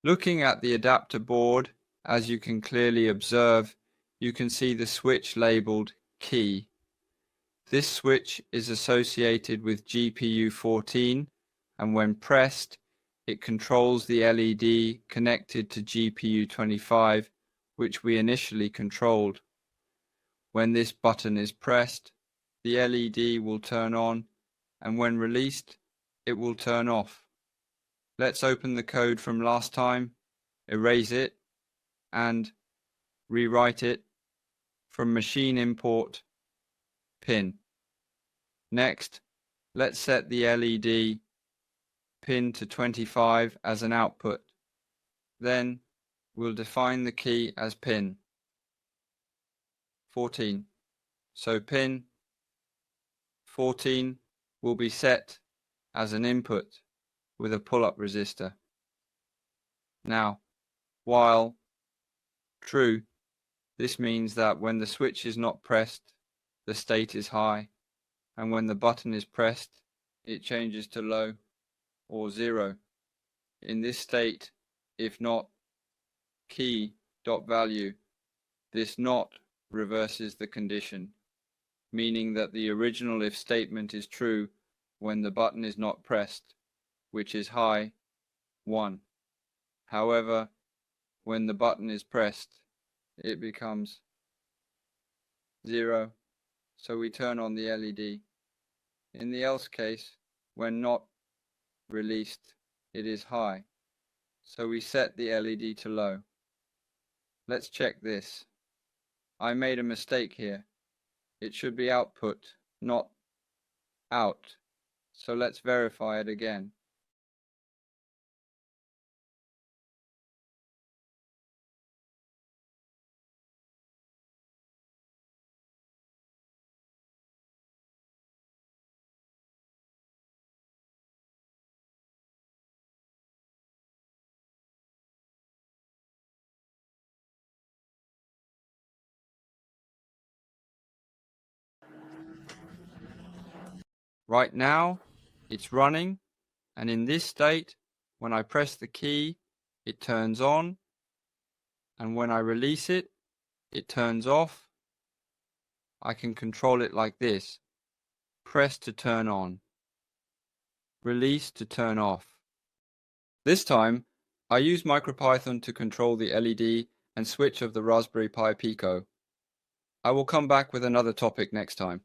Looking at the adapter board, as you can clearly observe, you can see the switch labeled key. This switch is associated with GPU 14, and when pressed, it controls the LED connected to GPU 25, which we initially controlled. When this button is pressed, the LED will turn on, and when released, it will turn off. Let's open the code from last time, erase it, and rewrite it from machine import pin. Next, let's set the LED pin to 25 as an output. Then we'll define the key as pin 14. So pin 14 will be set as an input with a pull-up resistor. Now, while true, this means that when the switch is not pressed, the state is high, and when the button is pressed, it changes to low or 0. In this state, if not key.value, this not reverses the condition, meaning that the original if statement is true when the button is not pressed, which is high 1. However, when the button is pressed, it becomes 0, so we turn on the LED. In the else case, when not released, it is high, so we set the LED to low. Let's check this. I made a mistake here. It should be output, not out. So let's verify it again. Right now, it's running, and in this state, when I press the key, it turns on, and when I release it, it turns off. I can control it like this. Press to turn on. Release to turn off. This time, I use MicroPython to control the LED and switch of the Raspberry Pi Pico. I will come back with another topic next time.